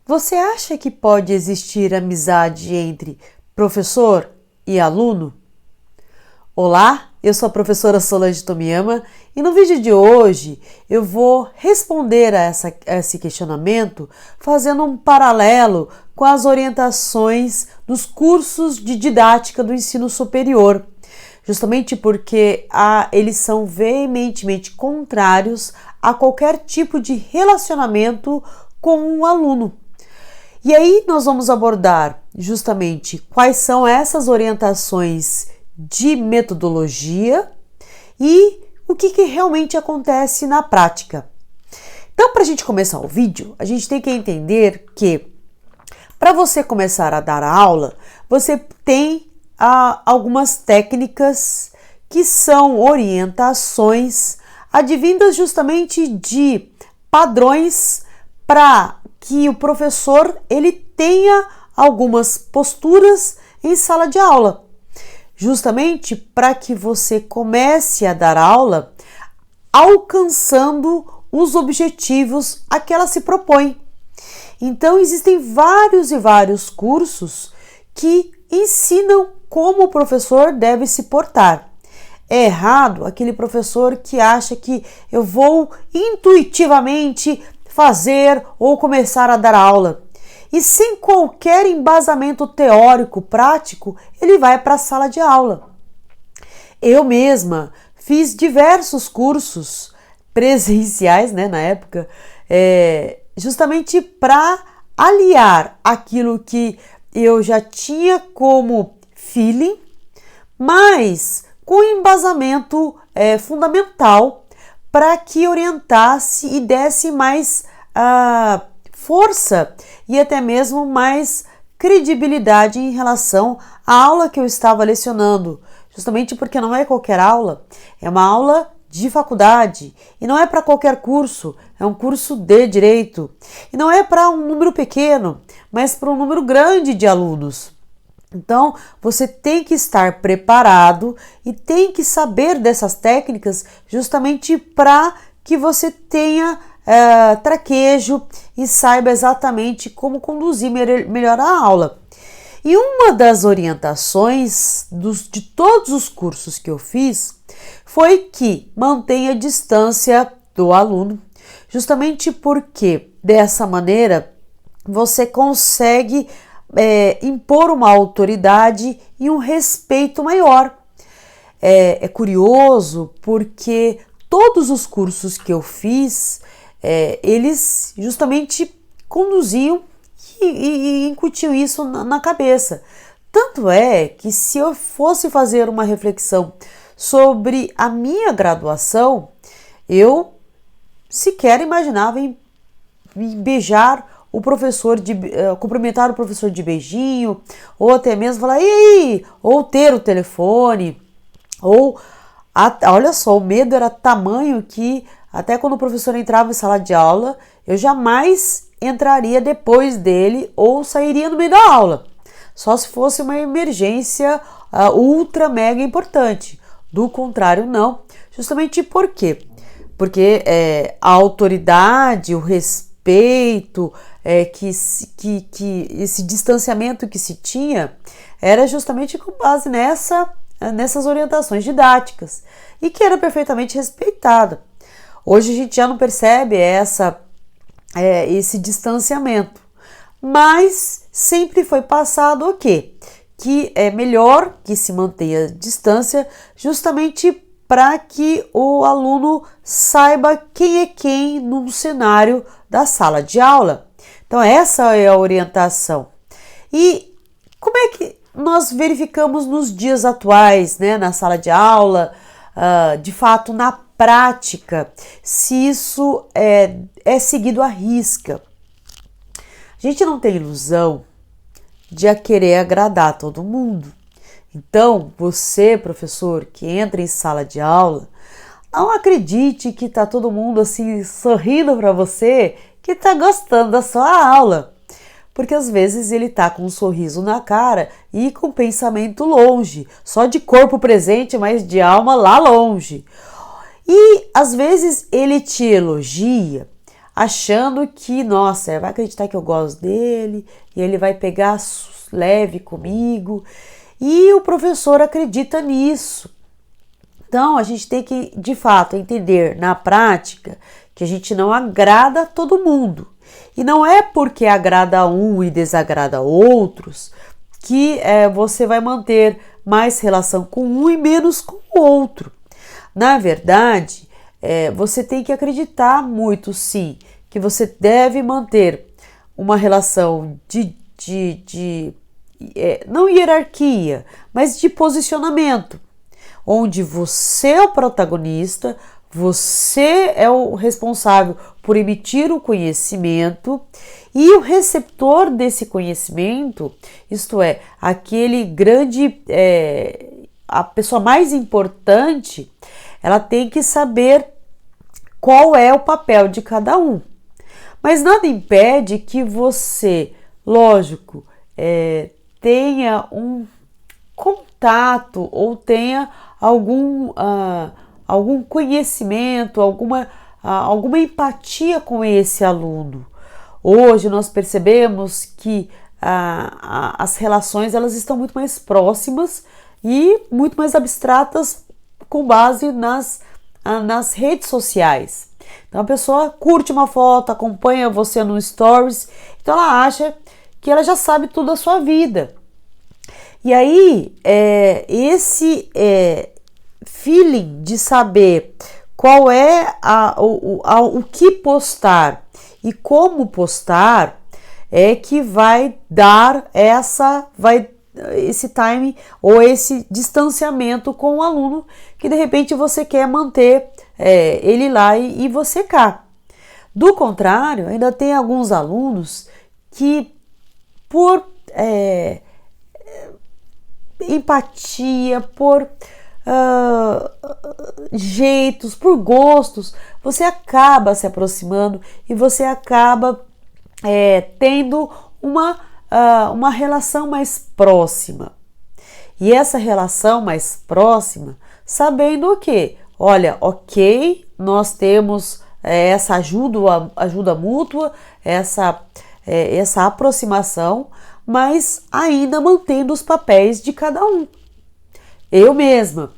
Você acha que pode existir amizade entre professor e aluno? Olá, eu sou a professora Solange Tomiyama e no vídeo de hoje eu vou responder a esse questionamento fazendo um paralelo com as orientações dos cursos de didática do ensino superior, justamente porque eles são veementemente contrários a qualquer tipo de relacionamento com o aluno. E aí nós vamos abordar justamente quais são essas orientações de metodologia e o que realmente acontece na prática. Então, para a gente começar o vídeo, a gente tem que entender que para você começar a dar aula, você tem algumas técnicas que são orientações advindas justamente de padrões para que o professor ele tenha algumas posturas em sala de aula, justamente para que você comece a dar aula alcançando os objetivos a que ela se propõe. Então existem vários cursos que ensinam como o professor deve se portar. É errado aquele professor que acha que eu vou intuitivamente fazer ou começar a dar aula. E sem qualquer embasamento teórico, prático, ele vai para a sala de aula. Eu mesma fiz diversos cursos presenciais, na época, justamente para aliar aquilo que eu já tinha como feeling, mas com embasamento fundamental para que orientasse e desse mais força e até mesmo mais credibilidade em relação à aula que eu estava lecionando, justamente porque não é qualquer aula, é uma aula de faculdade e não é para qualquer curso, é um curso de direito e não é para um número pequeno, mas para um número grande de alunos. Então, você tem que estar preparado e tem que saber dessas técnicas justamente para que você tenha traquejo e saiba exatamente como conduzir melhor a aula. E uma das orientações de todos os cursos que eu fiz foi que mantenha a distância do aluno, justamente porque dessa maneira você consegue impor uma autoridade e um respeito maior. É curioso porque todos os cursos que eu fiz, eles justamente conduziam e incutiam isso na cabeça. Tanto é que se eu fosse fazer uma reflexão sobre a minha graduação, eu sequer imaginava em beijar o professor, cumprimentar o professor de beijinho, ou até mesmo falar, e aí? Ou ter o telefone, ou, olha só, o medo era tamanho que até quando o professor entrava em sala de aula, eu jamais entraria depois dele ou sairia no meio da aula, só se fosse uma emergência ultra mega importante. Do contrário, não. Justamente por quê? Porque a autoridade, o respeito, que esse distanciamento que se tinha era justamente com base nessas orientações didáticas e que era perfeitamente respeitada. Hoje a gente já não percebe esse distanciamento, mas sempre foi passado o quê? Que é melhor que se mantenha a distância justamente para que o aluno saiba quem é quem no cenário da sala de aula. Então essa é a orientação. E como é que nós verificamos nos dias atuais, na sala de aula, de fato na prática, se isso é seguido à risca? A gente não tem ilusão de querer agradar todo mundo. Então, você, professor, que entra em sala de aula, não acredite que está todo mundo assim sorrindo para você, que está gostando da sua aula. Porque às vezes ele está com um sorriso na cara e com pensamento longe, só de corpo presente, mas de alma lá longe. E às vezes ele te elogia, achando que, nossa, vai acreditar que eu gosto dele e ele vai pegar leve comigo. E o professor acredita nisso. Então, a gente tem que, de fato, entender na prática que a gente não agrada todo mundo. E não é porque agrada um e desagrada outros que você vai manter mais relação com um e menos com o outro. Na verdade, você tem que acreditar muito, sim, que você deve manter uma relação não hierarquia, mas de posicionamento, onde você é o protagonista, você é o responsável por emitir o conhecimento e o receptor desse conhecimento, isto é, aquele grande, a pessoa mais importante, ela tem que saber qual é o papel de cada um. Mas nada impede que você, lógico, tenha um contato ou tenha algum conhecimento, alguma empatia com esse aluno. Hoje nós percebemos que as relações elas estão muito mais próximas e muito mais abstratas com base nas redes sociais. Então a pessoa curte uma foto, acompanha você no Stories, então ela acha que ela já sabe tudo da sua vida. E aí, esse feeling de saber qual é o que postar e como postar é que vai dar esse time ou esse distanciamento com o aluno que de repente você quer manter ele lá e você cá. Do contrário, ainda tem alguns alunos que por empatia, por jeitos, por gostos, você acaba se aproximando e você acaba tendo uma relação mais próxima. E essa relação mais próxima, sabendo o quê? Olha, ok, nós temos essa ajuda mútua, essa aproximação, mas ainda mantendo os papéis de cada um. Eu mesma,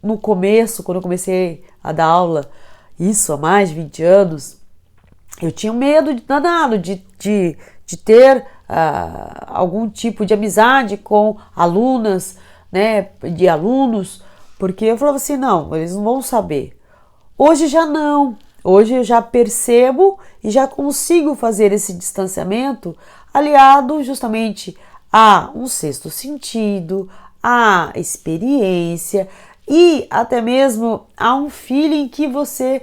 no começo, quando eu comecei a dar aula, isso há mais de 20 anos, eu tinha medo danado de ter algum tipo de amizade com alunas, né, de alunos, porque eu falava assim, não, eles não vão saber. Hoje já não, hoje eu já percebo e já consigo fazer esse distanciamento aliado justamente a um sexto sentido, a experiência e até mesmo a um feeling que você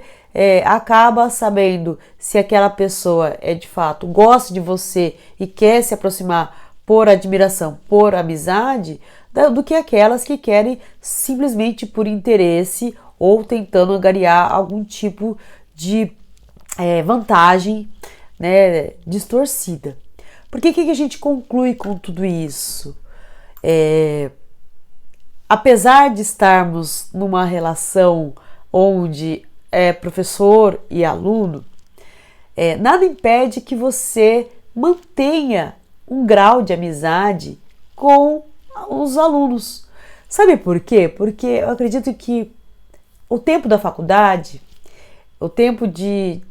acaba sabendo se aquela pessoa de fato gosta de você e quer se aproximar por admiração, por amizade, do que aquelas que querem simplesmente por interesse ou tentando angariar algum tipo de vantagem, né, distorcida. Porque o que a gente conclui com tudo isso? Apesar de estarmos numa relação onde é professor e aluno, nada impede que você mantenha um grau de amizade com os alunos. Sabe por quê? Porque eu acredito que o tempo da faculdade, o tempo de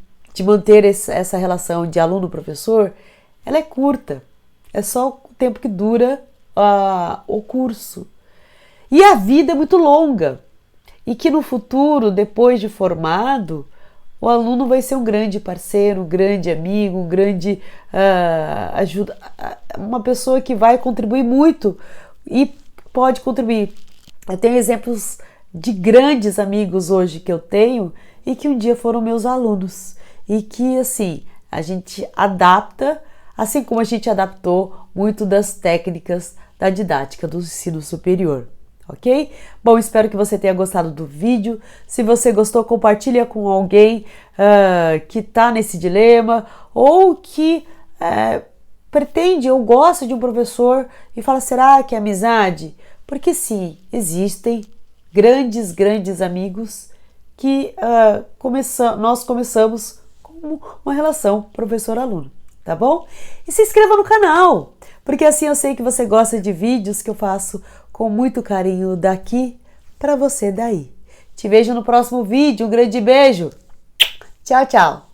manter essa relação de aluno-professor, ela é curta. É só o tempo que dura o curso. E a vida é muito longa. E que no futuro, depois de formado, o aluno vai ser um grande parceiro, um grande amigo, um grande ajuda, uma pessoa que vai contribuir muito e pode contribuir. Eu tenho exemplos de grandes amigos hoje que eu tenho e que um dia foram meus alunos e que assim a gente adapta, assim como a gente adaptou muito das técnicas da didática do ensino superior. Ok? Bom, espero que você tenha gostado do vídeo. Se você gostou, compartilha com alguém que está nesse dilema ou que pretende ou gosta de um professor e fala, será que é amizade? Porque sim, existem grandes amigos que nós começamos com uma relação professor-aluno, tá bom? E se inscreva no canal, porque assim eu sei que você gosta de vídeos que eu faço com muito carinho daqui para você daí. Te vejo no próximo vídeo, um grande beijo! Tchau, tchau!